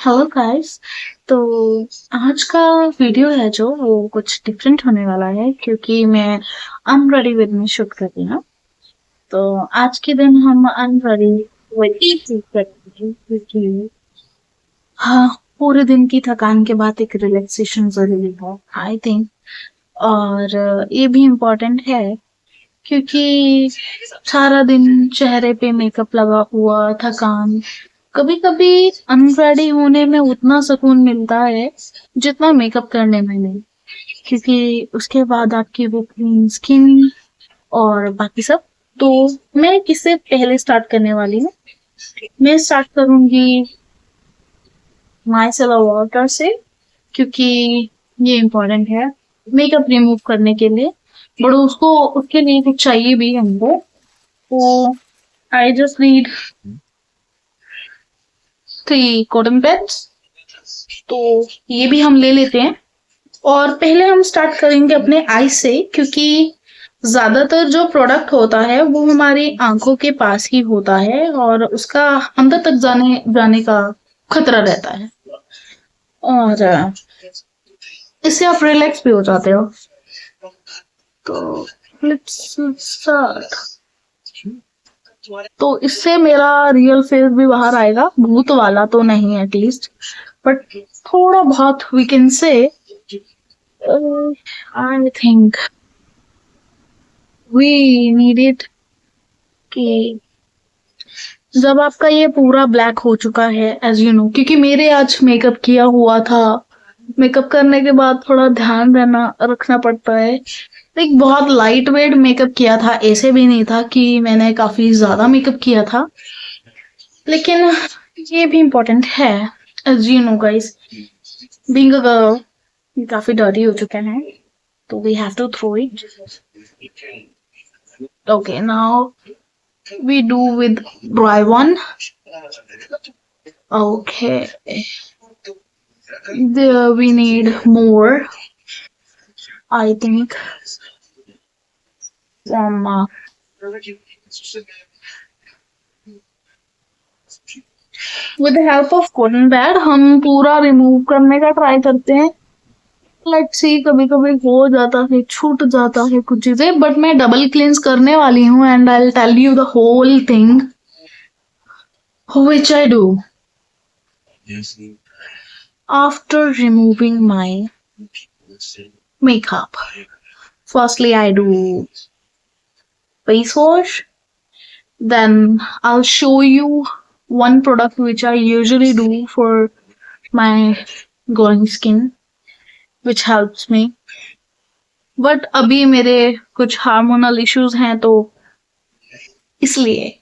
Hello guys. तो आज का वीडियो है जो वो कुछ डिफरेंट होने वाला है क्योंकि मैं अनरेडी विद में शूट कर रही हूँ। तो आज के दिन हम अनरेडी विद शूट करेंगे क्योंकि हाँ, पूरे दिन की थकान के बाद एक रिलैक्सेशन जरूरी है आई थिंक। और ये भी इम्पोर्टेंट है क्योंकि सारा दिन चेहरे पे मेकअप लगा हुआ थकान, कभी कभी अनरेडी होने में उतना सुकून मिलता है जितना मेकअप करने में नहीं। क्योंकि उसके बाद आपकी वो क्लीन स्किन और बाकी सब। तो मैं किससे पहले स्टार्ट करने वाली हूँ। मैं स्टार्ट करूंगी माइसेलर वाटर से क्योंकि ये इम्पोर्टेंट है मेकअप रिमूव करने के लिए। बट उसको उसके लिए कुछ चाहिए भी हमको। तो I just need 3 cotton pads. तो ये भी हम ले लेते हैं। और पहले हम स्टार्ट करेंगे अपने आई से क्योंकि ज्यादातर जो प्रोडक्ट होता है वो हमारी आंखों के पास ही होता है और उसका अंदर तक जाने जाने का खतरा रहता है। और इससे आप रिलैक्स भी हो जाते हो। तो लेट्स स्टार्ट। तो इससे मेरा रियल फेस भी बाहर आएगा, भूत वाला तो नहीं एटलीस्ट, बट थोड़ा बहुत we can say. I think we needed कि जब आपका ये पूरा ब्लैक हो चुका है एज यू नो, क्योंकि मेरे आज मेकअप किया हुआ था। मेकअप करने के बाद थोड़ा ध्यान रहना रखना पड़ता है। एक बहुत लाइट वेट मेकअप किया था, ऐसे भी नहीं था कि मैंने काफी ज्यादा मेकअप किया था। लेकिन ये भी इम्पोर्टेंट है as you know guys, being a girl ये काफी डर्टी हो चुके हैं तो we have to throw it. Okay now we do with dry one. Okay, there we need more. I think from with the help of cotton pad हम पूरा remove करने का ट्राई करते हैं। लेट्स सी, कभी कभी हो जाता है, छूट जाता है कुछ चीजें, बट मैं डबल क्लींस करने वाली हूँ and I will tell you the whole thing which I do after removing my makeup. Firstly, I do face wash. Then I'll show you one product which I usually do for my glowing skin, which helps me. But अभी मेरे कुछ hormonal issues हैं तो इसलिए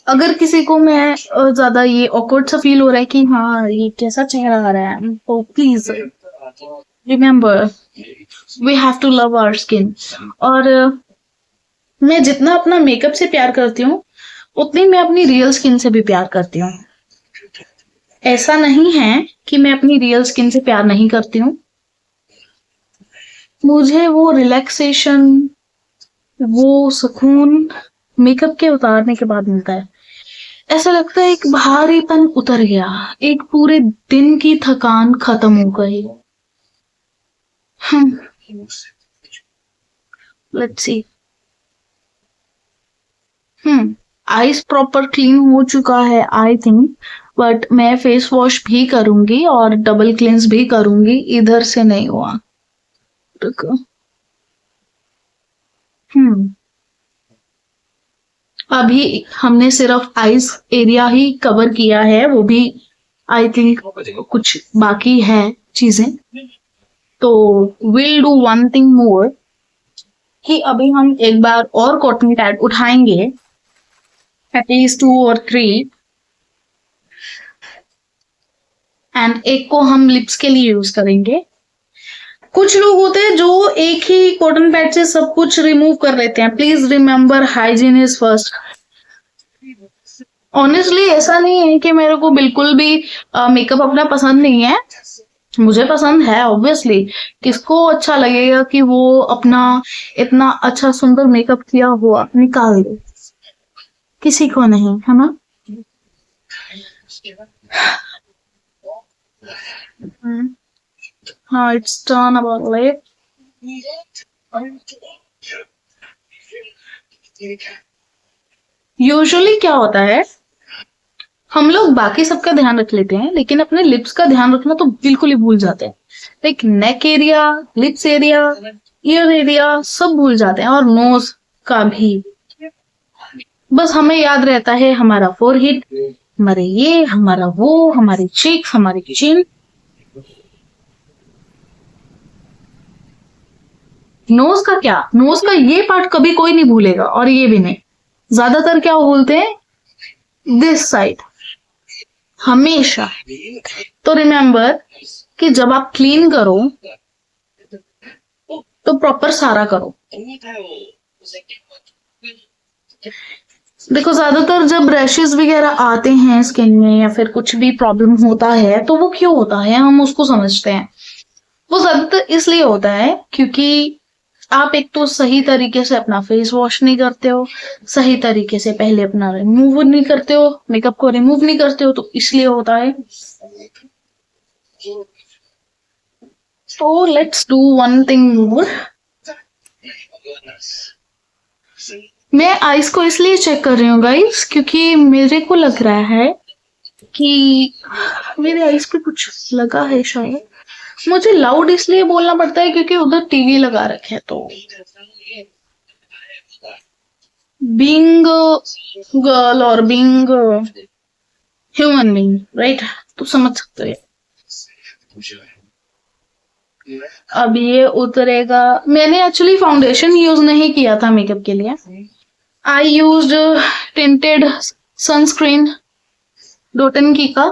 अगर किसी को मैं ज्यादा ये ऑकवर्ड सा फील हो रहा है कि हाँ ये कैसा चेहरा आ रहा है, तो please remember we have to love our skin. और मैं जितना अपना मेकअप से प्यार करती हूँ उतनी मैं अपनी रियल स्किन से भी प्यार करती हूँ। ऐसा नहीं है कि मैं अपनी रियल स्किन से प्यार नहीं करती हूँ। मुझे वो रिलैक्सेशन, वो सुकून मेकअप के उतारने के बाद मिलता है। ऐसा लगता है एक भारीपन उतर गया, एक पूरे दिन की थकान खत्म हो गई। Let's see. Eyes proper clean हो चुका है आई थिंक, बट मैं फेस वॉश भी करूंगी और डबल क्लींस भी करूंगी, इधर से नहीं हुआ। रुको। अभी हमने सिर्फ आईज एरिया ही कवर किया है, वो भी आई थिंक कुछ बाकी है चीजें। तो will do one thing more कि अभी हम एक बार और कॉटन पैड उठाएंगे, एटलीस्ट 2 और 3, एंड एक को हम लिप्स के लिए यूज करेंगे। कुछ लोग होते हैं जो एक ही कॉटन पैड से सब कुछ रिमूव कर लेते हैं। Please remember hygiene is first. Honestly ऐसा नहीं है कि मेरे को बिल्कुल भी मेकअप अपना पसंद नहीं है, मुझे पसंद है ऑब्वियसली। किसको अच्छा लगेगा कि वो अपना इतना अच्छा सुंदर मेकअप किया हुआ निकाल दे, किसी को नहीं, है ना। हाँ, it's turn about like usually क्या होता है, हम लोग बाकी सबका ध्यान रख लेते हैं लेकिन अपने लिप्स का ध्यान रखना तो बिल्कुल ही भूल जाते हैं। Like neck area, lips area, year area सब भूल जाते हैं, और नोज का भी। बस हमें याद रहता है हमारा फोरहेड, हमारे ये, हमारा वो, हमारी चीक्स, हमारी चिन। नोज का क्या, नोज का ये पार्ट कभी कोई नहीं भूलेगा, और ये भी नहीं। ज्यादातर क्या बोलते हैं, दिस साइड, हमेशा। तो रिमेम्बर कि जब आप क्लीन करो तो प्रॉपर सारा करो। देखो, ज्यादातर जब रैशेस वगैरह आते हैं स्किन में या फिर कुछ भी प्रॉब्लम होता है तो वो क्यों होता है, हम उसको समझते हैं। वो ज्यादातर इसलिए होता है क्योंकि आप एक तो सही तरीके से अपना फेस वॉश नहीं करते हो, सही तरीके से पहले अपना रिमूव नहीं करते हो, मेकअप को रिमूव नहीं करते हो, तो इसलिए होता है। तो let's do one thing more. मैं आईज को इसलिए चेक कर रही हूँ गाइस क्योंकि मेरे को लग रहा है कि मेरे आईज पे कुछ लगा है शायद। मुझे लाउड इसलिए बोलना पड़ता है क्योंकि उधर टीवी लगा रखे है, तो बीइंग गर्ल और बीइंग ह्यूमन बीइंग, राइट, तो समझ सकते हैं। अब ये उतरेगा। मैंने एक्चुअली फाउंडेशन यूज नहीं किया था मेकअप के लिए। आई यूज टिंटेड सनस्क्रीन डोटन की का,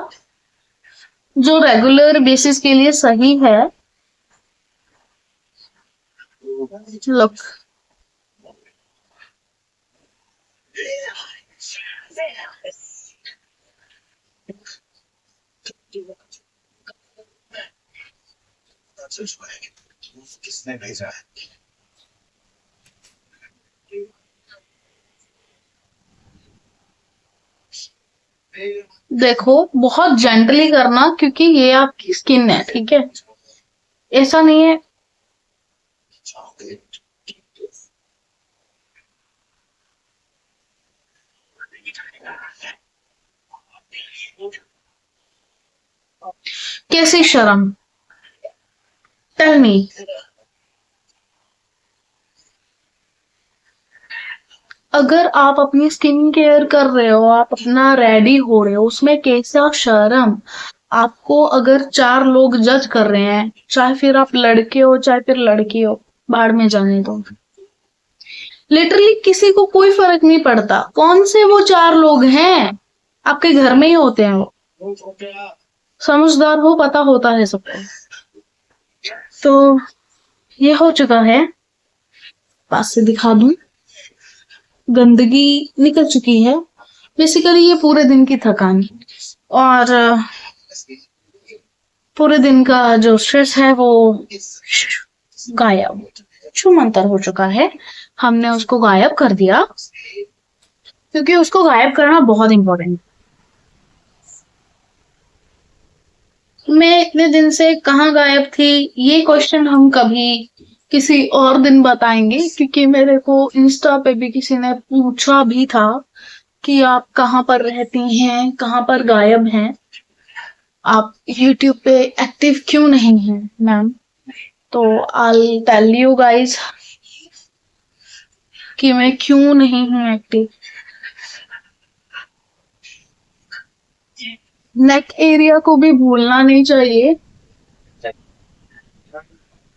जो रेगुलर बेसिस के लिए सही है। लुक, किसने भेजा है? देखो बहुत जेंटली करना क्योंकि ये आपकी स्किन है, ठीक है, ऐसा नहीं है। कैसी शर्म, टेल मी। अगर आप अपनी स्किन केयर कर रहे हो, आप अपना रेडी हो रहे हो, उसमें कैसा शर्म। आपको अगर 4 लोग जज कर रहे हैं, चाहे फिर आप लड़के हो चाहे फिर लड़की हो, बाढ़ में जाने दो। लिटरली किसी को कोई फर्क नहीं पड़ता। कौन से वो 4 लोग हैं, आपके घर में ही होते हैं वो। समझदार हो, पता होता है सबको। तो ये हो चुका है, पास से दिखा दूं। गंदगी निकल चुकी है। बेसिकली ये पूरे दिन की थकान और पूरे दिन का जो स्ट्रेस है वो गायब, छूमंतर हो चुका है। हमने उसको गायब कर दिया क्योंकि उसको गायब करना बहुत इंपॉर्टेंट है। मैं इतने दिन से कहाँ गायब थी, ये क्वेश्चन हम कभी किसी और दिन बताएंगे, क्योंकि मेरे को इंस्टा पे भी किसी ने पूछा भी था कि आप कहाँ पर रहती हैं, कहाँ पर गायब हैं, आप यूट्यूब पे एक्टिव क्यों नहीं हैं मैम। तो आई टेल यू गाइस कि मैं क्यों नहीं हूँ एक्टिव। नेक एरिया को भी भूलना नहीं चाहिए।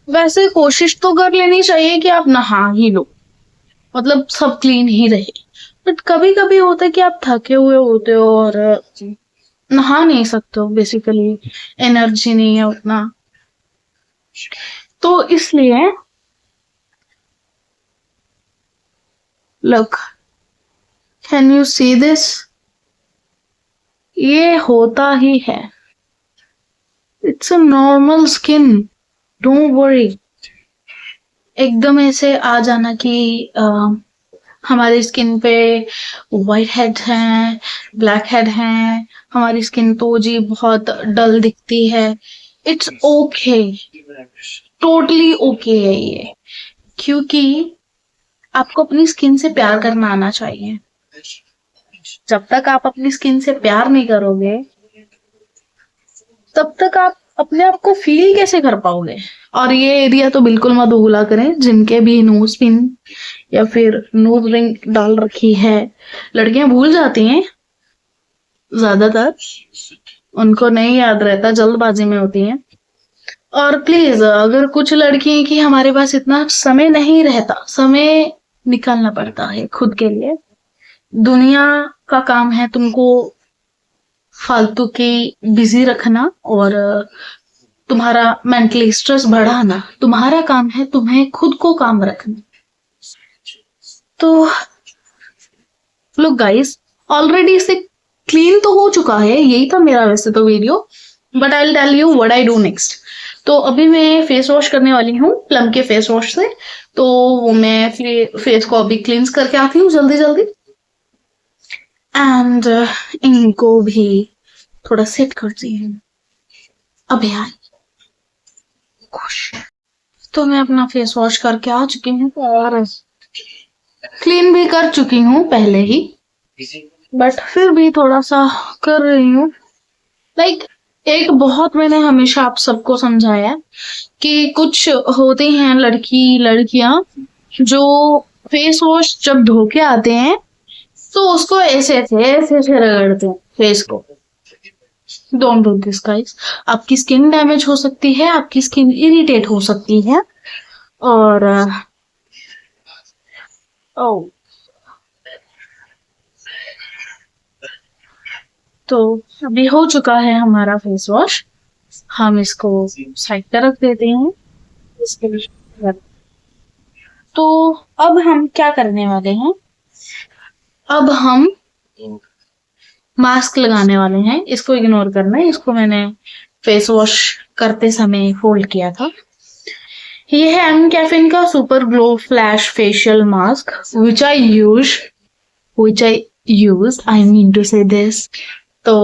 वैसे कोशिश तो कर लेनी चाहिए कि आप नहा ही लो, मतलब सब क्लीन ही रहे। बट कभी कभी होता है कि आप थके हुए होते हो और नहा नहीं सकते हो, बेसिकली एनर्जी नहीं है उतना। तो इसलिए look, can you see this, ये होता ही है। It's a normal skin, don't worry. एकदम ऐसे आ जाना कि हमारी स्किन पे वाइट हेड हैं, ब्लैक हेड हैं, हमारी स्किन तो जी बहुत डल दिखती है। इट्स ओके, टोटली ओके है ये, क्योंकि आपको अपनी स्किन से प्यार करना आना चाहिए। जब तक आप अपनी स्किन से प्यार नहीं करोगे तब तक आप अपने आप को फील कैसे कर पाओगे। और ये एरिया तो बिल्कुल मत भूला करें, जिनके भी नोज पिन या फिर नोज रिंग डाल रखी है, लड़कियां भूल जाती हैं ज्यादातर, उनको नहीं याद रहता, जल्दबाजी में होती हैं। और प्लीज, अगर कुछ लड़की हैं कि हमारे पास इतना समय नहीं रहता, समय निकालना पड़ता है खुद के लिए, दुनिया का काम है तुमको फालतू की बिजी रखना और तुम्हारा मेंटली स्ट्रेस बढ़ाना, तुम्हारा काम है तुम्हें खुद को काम रखना। तो लुक गाइस, ऑलरेडी इसे क्लीन तो हो चुका है, यही था मेरा वैसे तो video, but I will tell you what I do next. तो अभी मैं फेस वॉश करने वाली हूँ प्लम के फेस वॉश से, तो मैं फेस को अभी क्लींस करके आती हूँ जल्दी जल्दी, एंड इनको भी थोड़ा सेट करती हूँ। अभी आई खुश। तो मैं अपना फेस वॉश करके आ चुकी हूँ और क्लीन भी कर चुकी हूँ पहले ही, बट फिर भी थोड़ा सा कर रही हूँ। एक बहुत मैंने हमेशा आप सबको समझाया कि कुछ होती हैं लड़कियां जो फेस वॉश जब धो के आते हैं तो उसको ऐसे रगड़ते हैं फेस को। डोंट डू दिस गाइस, आपकी स्किन डैमेज हो सकती है, आपकी स्किन इरिटेट हो सकती है। और तो अभी हो चुका है हमारा फेस वॉश, हम इसको साइड पे रख देते हैं इसके लिए। तो अब हम क्या करने वाले हैं, अब हम मास्क लगाने वाले हैं। इसको इग्नोर करना है, इसको मैंने फेस वॉश करते समय फोल्ड किया था। ये है एम कैफिन का super glow flash facial mask which I use, I mean to say this। तो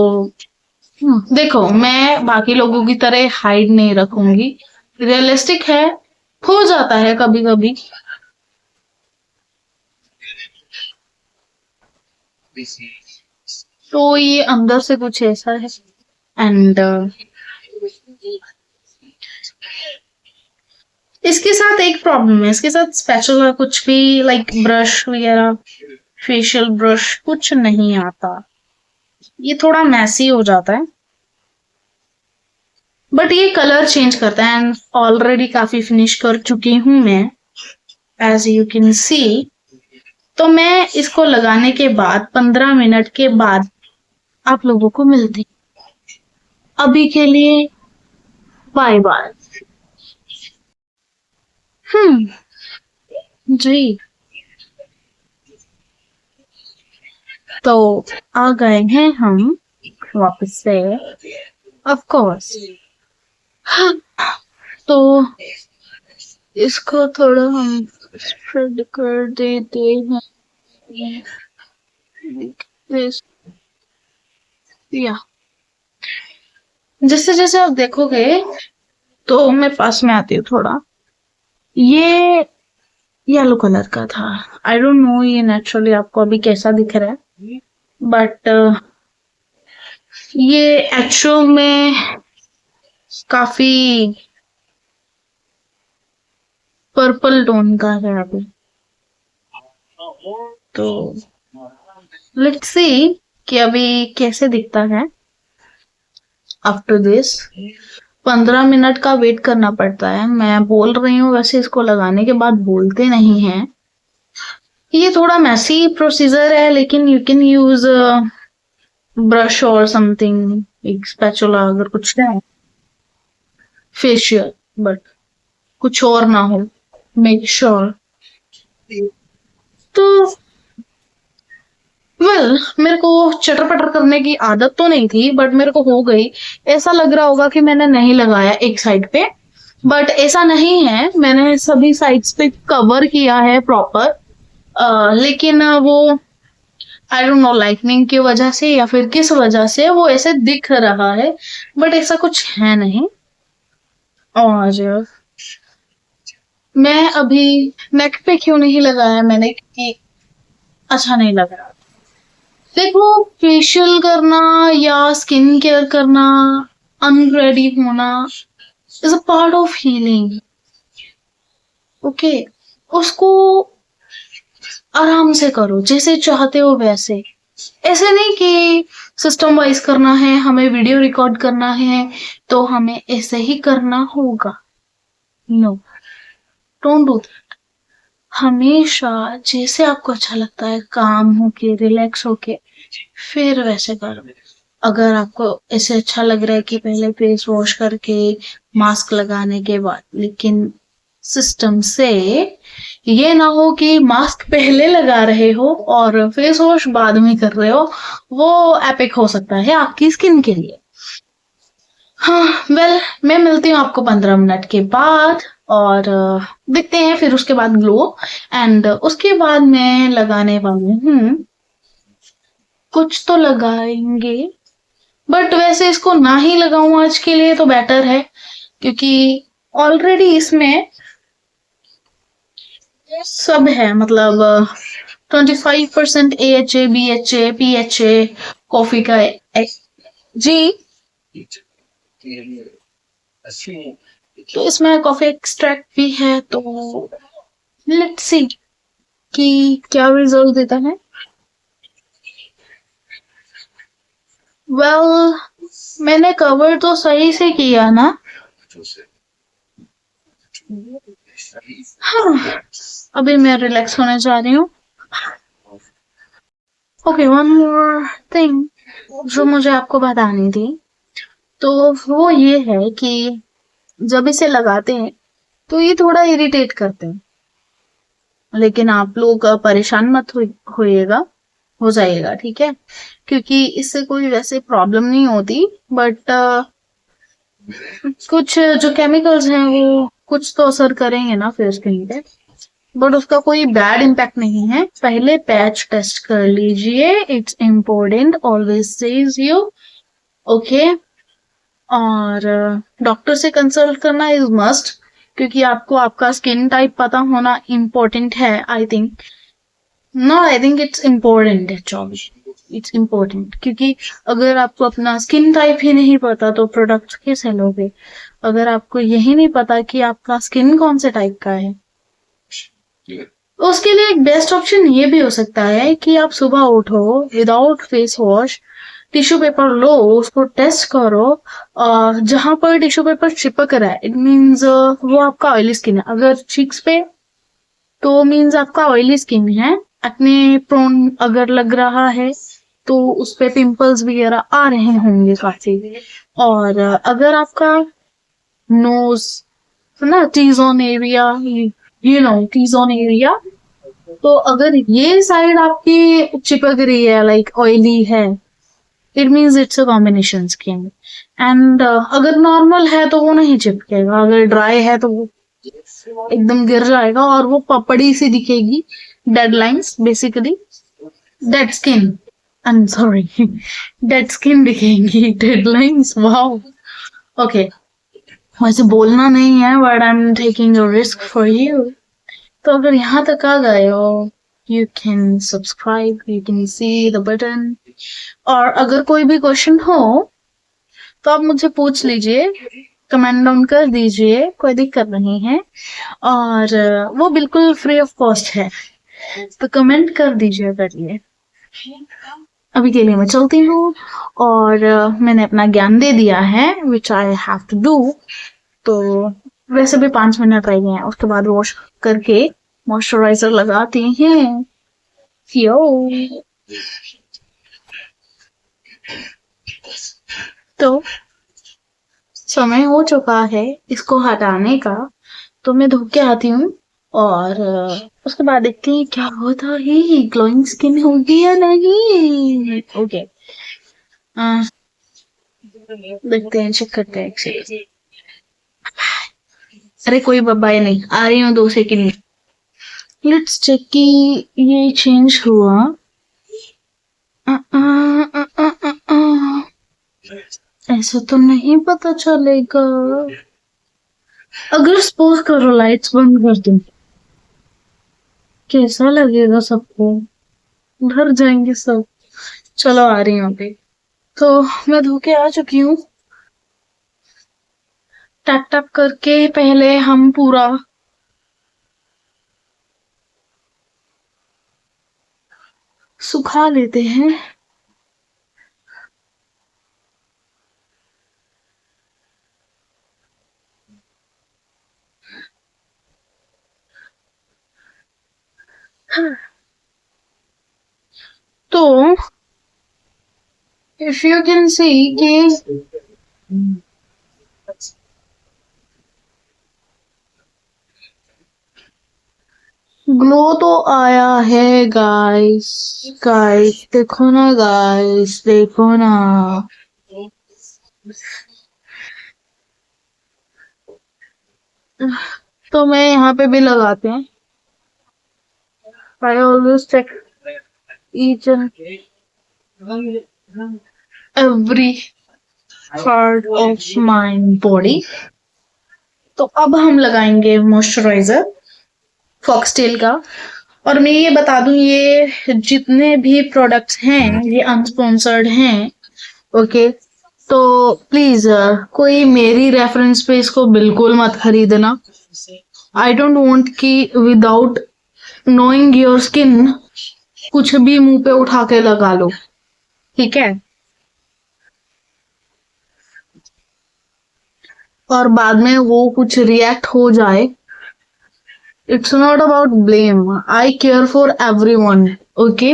देखो, मैं बाकी लोगों की तरह हाइड नहीं रखूंगी, रियलिस्टिक है, हो जाता है कभी कभी। तो ये अंदर से कुछ ऐसा है, एंड इसके साथ एक प्रॉब्लम है, इसके साथ स्पैचुला कुछ भी लाइक ब्रश वगैरह, फेशियल ब्रश कुछ नहीं आता, ये थोड़ा मैसी हो जाता है, बट ये कलर चेंज करता है। एंड ऑलरेडी काफी फिनिश कर चुकी हूं मैं, एज यू कैन सी। तो मैं इसको लगाने के बाद 15 मिनट के बाद आप लोगों को मिलती। अभी के लिए बाय बाय। जी, तो आ गए हैं हम वापस से, ऑफ कोर्स। तो इसको थोड़ा हम स्प्रेड कर देते हैं, या जैसे जैसे आप देखोगे तो मैं पास में आती हूँ थोड़ा। ये येलो कलर का था, आई डोंट नो ये नेचुरली आपको अभी कैसा दिख रहा है, बट ये एक्चुअल में काफी पर्पल टोन का है अभी। तो लेट्स सी कि अभी कैसे दिखता है आफ्टर दिस। 15 मिनट का वेट करना पड़ता है, मैं बोल रही हूँ, वैसे इसको लगाने के बाद बोलते नहीं हैं। ये थोड़ा मैसी प्रोसीजर है, लेकिन यू कैन यूज ब्रश और समथिंग, एक स्पैचुला अगर कुछ है, फेशियल, बट कुछ और ना हो, मेक श्योर। तो मेरे को चटर पटर करने की आदत तो नहीं थी, बट मेरे को हो गई। ऐसा लग रहा होगा कि मैंने नहीं लगाया एक साइड पे, बट ऐसा नहीं है, मैंने सभी साइड्स पे कवर किया है प्रॉपर। लेकिन वो आई डोंट नो लाइटनिंग की वजह से या फिर किस वजह से वो ऐसे दिख रहा है, बट ऐसा कुछ है नहीं। और मैं अभी नेक पे क्यों नहीं लगाया मैंने, क्योंकि अच्छा नहीं लग रहा। देखो, फेशियल करना या स्किन केयर करना, अनरेडी होना is a part of healing. Okay, उसको आराम से करो, जैसे चाहते हो वैसे। ऐसे नहीं कि सिस्टम वाइज करना है, हमें वीडियो रिकॉर्ड करना है तो हमें ऐसे ही करना होगा। No, don't do that. हमेशा जैसे आपको अच्छा लगता है, काम होके, रिलैक्स होके, फिर वैसे करो। अगर आपको ऐसे अच्छा लग रहा है कि पहले फेस वॉश करके मास्क लगाने के बाद, लेकिन सिस्टम से ये ना हो कि मास्क पहले लगा रहे हो और फेस वॉश बाद में कर रहे हो, वो एपिक हो सकता है आपकी स्किन के लिए। हाँ, वेल, मैं मिलती हूँ आपको 15 मिनट के बाद, और देखते हैं फिर उसके बाद ग्लो। एंड उसके बाद मैं लगाने वाली हूँ, कुछ तो लगाएंगे, बट वैसे इसको ना ही लगाऊं आज के लिए तो बेटर है, क्योंकि ऑलरेडी इसमें सब है, मतलब 25% AHA, BHA, PHA, कॉफी का जी। तो इसमें कॉफी एक्सट्रैक्ट भी है, तो लेट्स सी कि क्या रिजल्ट देता है। वेल, मैंने कवर तो सही से किया ना। हाँ, अभी मैं रिलैक्स होने जा रही हूँ। ओके, वन मोर थिंग जो मुझे आपको बतानी थी, तो वो ये है कि जब इसे लगाते हैं तो ये थोड़ा इरिटेट करते हैं, लेकिन आप लोग परेशान मत होइएगा, हो जाइएगा, ठीक है, क्योंकि इससे कोई वैसे प्रॉब्लम नहीं होती, बट कुछ जो केमिकल्स हैं वो कुछ तो असर करेंगे ना फेस स्किन पे, बट उसका कोई बैड इम्पैक्ट नहीं है। पहले पैच टेस्ट कर लीजिए, it's important, always says you. Okay, और डॉक्टर से कंसल्ट करना इज मस्ट, क्योंकि आपको आपका स्किन टाइप पता होना इम्पोर्टेंट है, I think. No, I think it's important actually, it's important, क्योंकि अगर आपको अपना स्किन टाइप ही नहीं पता तो प्रोडक्ट कैसे लोगे। अगर आपको यही नहीं पता कि आपका स्किन कौन से टाइप का है, उसके लिए एक बेस्ट ऑप्शन ये भी हो सकता है कि आप सुबह उठो, without face wash, tissue paper लो, उसको टेस्ट करो, और जहां पर टिश्यू पेपर चिपक रहा है इट मीन्स वो आपका ऑयली स्किन है। अगर चीक्स पे तो मीन्स आपका ऑयली स्किन है। एक्ने प्रोन अगर लग रहा है तो उस पे पिंपल्स वगैरह आ रहे होंगे काफी। और अगर आपका नोज ना, T zone area, you know T zone area, तो अगर ये साइड आपकी चिपक रही है, लाइक ऑयली है, it means it's a combination skin. And अगर नॉर्मल है तो वो नहीं चिपकेगा, अगर ड्राई है तो वो एकदम गिर जाएगा और वो पपड़ी सी दिखेगी, dead lines basically, dead skin, I am sorry, dead skin दिखेंगी, डेड लाइंस, वाओ। ओके, वैसे बोलना नहीं है, but I am taking a risk for you. तो अगर यहाँ तक आ गए हो, you can subscribe, you can see the button, और अगर कोई भी क्वेश्चन हो तो आप मुझे पूछ लीजिए, कमेंट डाउन कर दीजिए, कोई दिक्कत नहीं है, और वो बिल्कुल फ्री ऑफ कॉस्ट है, तो कमेंट कर दीजिए, करिए। अभी के लिए मैं चलती हूँ, और मैंने अपना ज्ञान दे दिया है, विच आई हैव टू डू। तो वैसे भी 5 मिनट रह गए हैं, उसके बाद वॉश करके मॉइस्चराइजर लगाते हैं। यो, तो समय हो चुका है इसको हटाने का, तो मैं धो के आती हूँ, और उसके बाद देखते हैं क्या होता है, ग्लोइंग स्किन होगी या नहीं। ओके, देखते हैं, चेक करते हैं एक सेकंड। अरे कोई बाय नहीं, आ रही हूँ 2 सेकंड में। लेट्स चेक कि ये चेंज हुआ। अ, अ, अ, अ, अ, अ, ऐसा तो नहीं पता चलेगा। अगर सपोज करो लाइट्स बंद कर दूं, कैसा लगेगा सबको? डर जाएंगे सब। चलो आ रही हूँ अभी। तो मैं धो के आ चुकी हूँ। टैप टैप करके पहले हम पूरा सुखा लेते हैं। तो इफ यू कैन सी कि ग्लो तो आया है गाइस। गाइस देखो ना, गाइस देखो ना। तो मैं यहाँ पे भी लगाते हैं। I always check each and every part of my body. तो अब हम लगाएंगे मॉइस्चराइजर फॉक्सटेल का। और मैं ये बता दूं, ये जितने भी प्रोडक्ट्स हैं ये अनस्पॉन्सर्ड हैं। ओके, तो प्लीज कोई मेरी रेफरेंस पे इसको बिल्कुल मत खरीदना। आई डोंट वांट कि विदाउट नोइंग योर स्किन कुछ भी मुंह पे उठा के लगा लो, ठीक है? और बाद में वो कुछ रिएक्ट हो जाए। It's not about blame, I care for everyone, okay?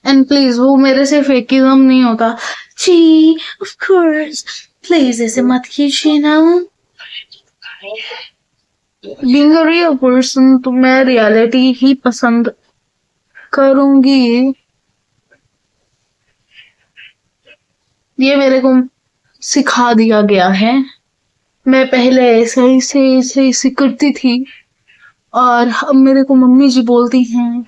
And please वो मेरे से फेकिज्म नहीं होता। जी ऑफ कोर्स, प्लीज ऐसे मत कीजिए ना। बीइंग अ रियल पर्सन तो मैं रियलिटी ही पसंद करूंगी। ये मेरे को सिखा दिया गया है। मैं पहले ऐसे ही करती थी, और अब मेरे को मम्मी जी बोलती हैं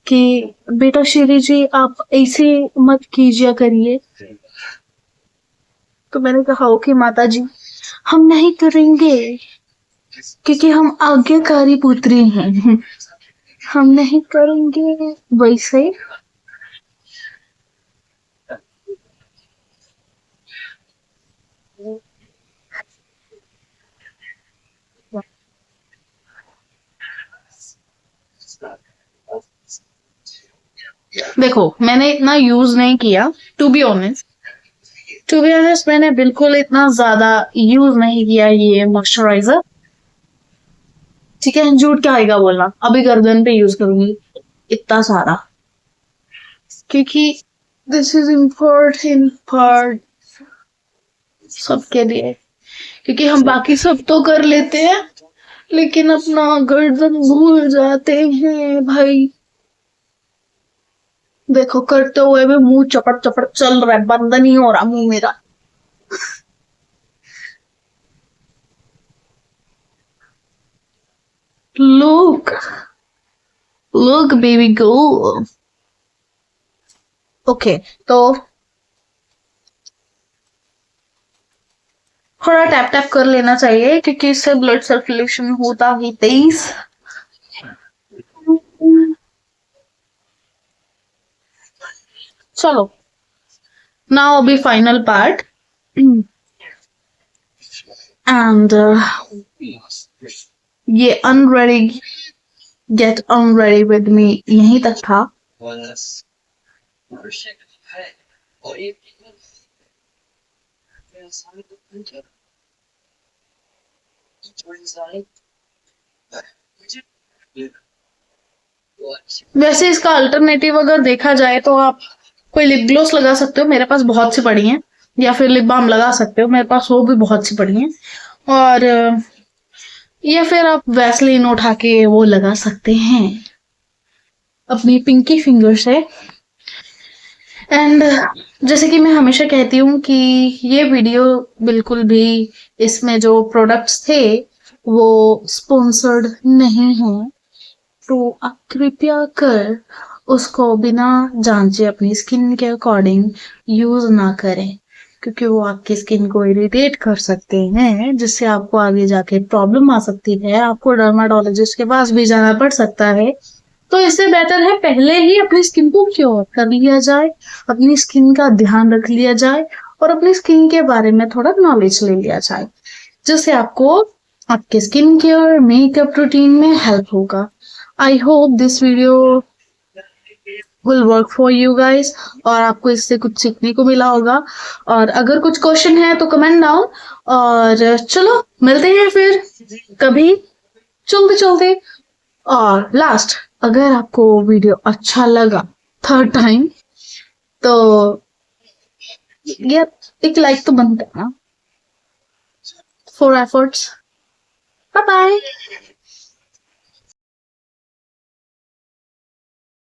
कि बेटा श्री जी आप ऐसे मत कीजिए करिए। तो मैंने कहा ओके माता जी, हम नहीं करेंगे, क्योंकि हम आज्ञाकारी पुत्री हैं। हम नहीं करेंगे वैसे। देखो मैंने इतना यूज नहीं किया, टू बी ऑनेस्ट। मैंने बिल्कुल इतना ज्यादा यूज नहीं किया ये मॉइस्चराइजर, ठीक है? झूठ क्या आएगा बोलना, अभी गर्दन पे यूज करूंगी इतना सारा, क्योंकि दिस इज इम्पोर्टेंट पार्ट सबके लिए। क्योंकि हम बाकी सब तो कर लेते हैं, लेकिन अपना गर्दन भूल जाते हैं भाई। देखो करते हुए भी मुंह चपट चपट चल रहा है, बंद नहीं हो रहा मुंह मेरा। Look look baby girl. Okay, तो थोड़ा टैप टैप कर लेना चाहिए, क्योंकि इससे ब्लड सर्कुलेशन होता ही तेज। चलो नाउ अभी फाइनल पार्ट। एंड ये unready gate unready with me यहीं तक था। वैसे इसका अल्टरनेटिव अगर देखा जाए तो आप कोई लिप ग्लोस लगा सकते हो, मेरे पास बहुत सी पड़ी हैं, या फिर लिप बाम लगा सकते हो, मेरे पास वो भी बहुत सी पड़ी हैं। और या फिर आप वैसलीन उठा के वो लगा सकते हैं अपनी पिंकी फिंगर से। एंड जैसे कि मैं हमेशा कहती हूँ कि ये वीडियो बिल्कुल भी, इसमें जो प्रोडक्ट्स थे वो स्पॉन्सर्ड नहीं है, तो आप कृपया कर उसको बिना जांचे अपनी स्किन के अकॉर्डिंग यूज ना करें, क्योंकि वो आपकी स्किन को इरिटेट कर सकते हैं, जिससे आपको आगे जाके प्रॉब्लम आ सकती है, आपको डर्माटोलॉजिस्ट के पास भी जाना पड़ सकता है। तो इससे बेहतर है पहले ही अपनी स्किन को क्योर कर लिया जाए, अपनी स्किन का ध्यान रख लिया जाए और अपनी स्किन के बारे में थोड़ा नॉलेज ले लिया जाए, जिससे आपको आपके स्किन केयर मेकअप रूटीन में हेल्प होगा। I hope this video will work for you guys और आपको इससे कुछ सीखने को मिला होगा। और अगर कुछ क्वेश्चन है तो कमेंट डाउन, और चलो मिलते हैं फिर कभी चलते चलते। और लास्ट, अगर आपको वीडियो अच्छा लगा थर्ड टाइम, तो यार एक लाइक तो बनता है ना, फॉर एफर्ट्स। Bye bye.